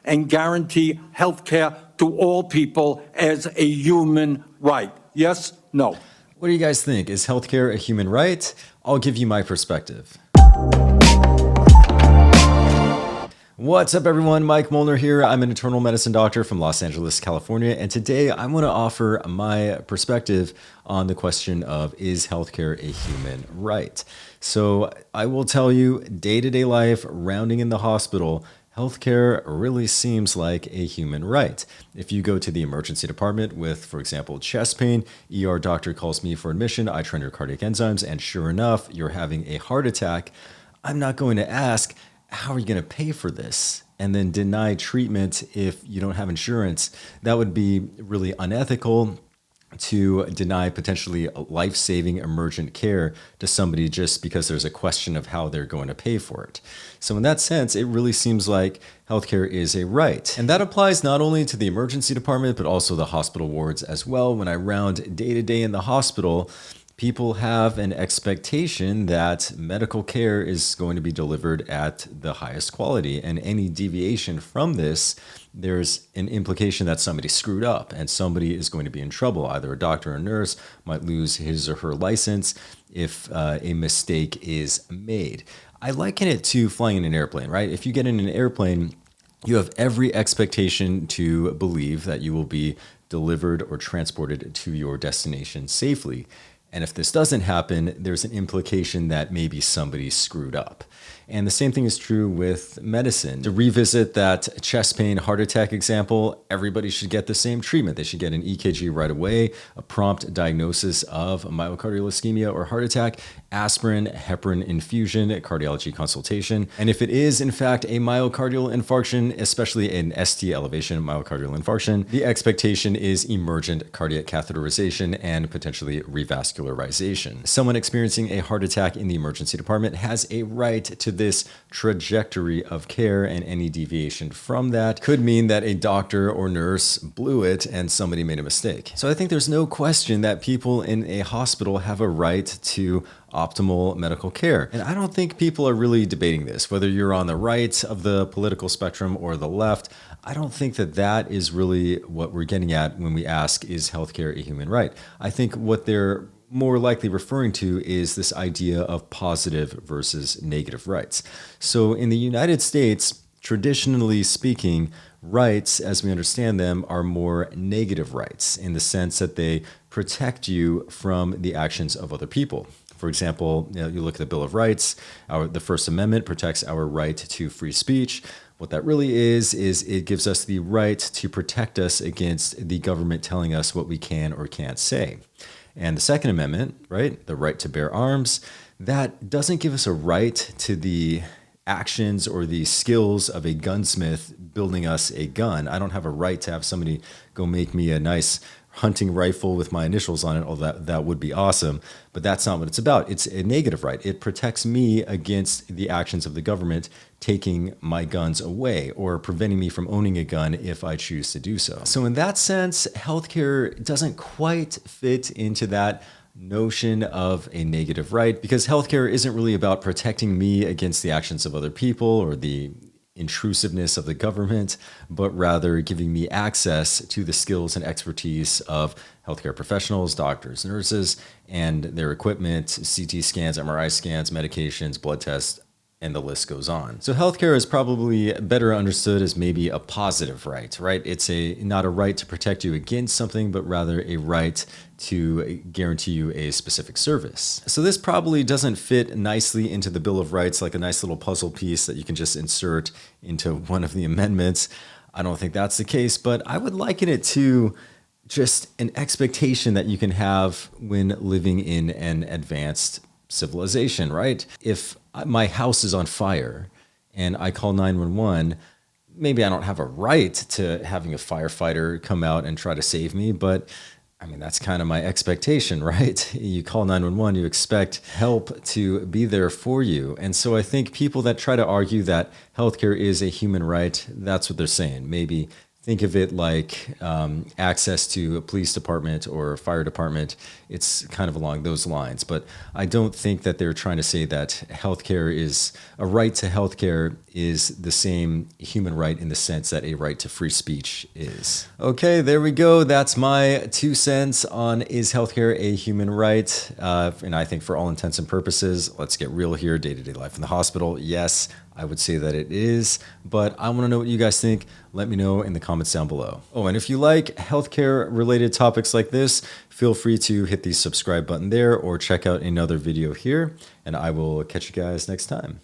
and guarantee health care to all people as a human right. Yes? No? What do you guys think? Is healthcare a human right? I'll give you my perspective. What's up, everyone? Mike Muellner here. I'm an internal medicine doctor from Los Angeles, California, and today I'm going to offer my perspective on the question of, is healthcare a human right? So I will tell you, day-to-day life, rounding in the hospital, healthcare really seems like a human right. If you go to the emergency department with, for example, chest pain, ER doctor calls me for admission, I trend your cardiac enzymes, and sure enough, you're having a heart attack. I'm not going to ask, how are you going to pay for this? And then deny treatment if you don't have insurance. That would be really unethical to deny potentially life-saving emergent care to somebody just because there's a question of how they're going to pay for it. So in that sense, it really seems like healthcare is a right. And that applies not only to the emergency department, but also the hospital wards as well. When I round day to day in the hospital, people have an expectation that medical care is going to be delivered at the highest quality. And any deviation from this, there's an implication that somebody screwed up and somebody is going to be in trouble. Either a doctor or a nurse might lose his or her license if a mistake is made. I liken it to flying in an airplane, right? If you get in an airplane, you have every expectation to believe that you will be delivered or transported to your destination safely. And if this doesn't happen, there's an implication that maybe somebody screwed up. And the same thing is true with medicine. To revisit that chest pain, heart attack example, everybody should get the same treatment. They should get an EKG right away, a prompt diagnosis of myocardial ischemia or heart attack, aspirin, heparin infusion, cardiology consultation. And if it is in fact a myocardial infarction, especially an ST elevation myocardial infarction, the expectation is emergent cardiac catheterization and potentially revascularization. Someone experiencing a heart attack in the emergency department has a right to this trajectory of care, and any deviation from that could mean that a doctor or nurse blew it and somebody made a mistake. So I think there's no question that people in a hospital have a right to optimal medical care. And I don't think people are really debating this, whether you're on the right of the political spectrum or the left. I don't think that that is really what we're getting at when we ask, is healthcare a human right? I think what they're more likely referring to is this idea of positive versus negative rights. So in the United States, traditionally speaking, rights, as we understand them, are more negative rights in the sense that they protect you from the actions of other people. For example, you look at the Bill of Rights, the First Amendment protects our right to free speech. What that really is it gives us the right to protect us against the government telling us what we can or can't say. And the Second Amendment, right, the right to bear arms, that doesn't give us a right to the actions or the skills of a gunsmith building us a gun. I don't have a right to have somebody go make me a nice hunting rifle with my initials on it. Oh, that would be awesome. But that's not what it's about. It's a negative right. It protects me against the actions of the government taking my guns away or preventing me from owning a gun if I choose to do so. So in that sense, healthcare doesn't quite fit into that notion of a negative right, because healthcare isn't really about protecting me against the actions of other people or the intrusiveness of the government, but rather giving me access to the skills and expertise of healthcare professionals, doctors, nurses, and their equipment, CT scans, MRI scans, medications, blood tests, and the list goes on. So healthcare is probably better understood as maybe a positive right? It's not a right to protect you against something, but rather a right to guarantee you a specific service. So this probably doesn't fit nicely into the Bill of Rights, like a nice little puzzle piece that you can just insert into one of the amendments. I don't think that's the case, but I would liken it to just an expectation that you can have when living in an advanced civilization, right? If my house is on fire and I call 911, maybe I don't have a right to having a firefighter come out and try to save me, but I mean, that's kind of my expectation, right? You call 911, you expect help to be there for you. And so I think people that try to argue that healthcare is a human right, that's what they're saying. Maybe think of it like access to a police department or a fire department. It's kind of along those lines. But I don't think that they're trying to say that healthcare is a right to healthcare is the same human right in the sense that a right to free speech is. Okay, there we go. That's my 2 cents on is healthcare a human right? And I think for all intents and purposes, let's get real here, day-to-day life in the hospital. Yes, I would say that it is, but I want to know what you guys think. Let me know in the comments down below. Oh, and if you like healthcare related topics like this, feel free to hit the subscribe button there or check out another video here, and I will catch you guys next time.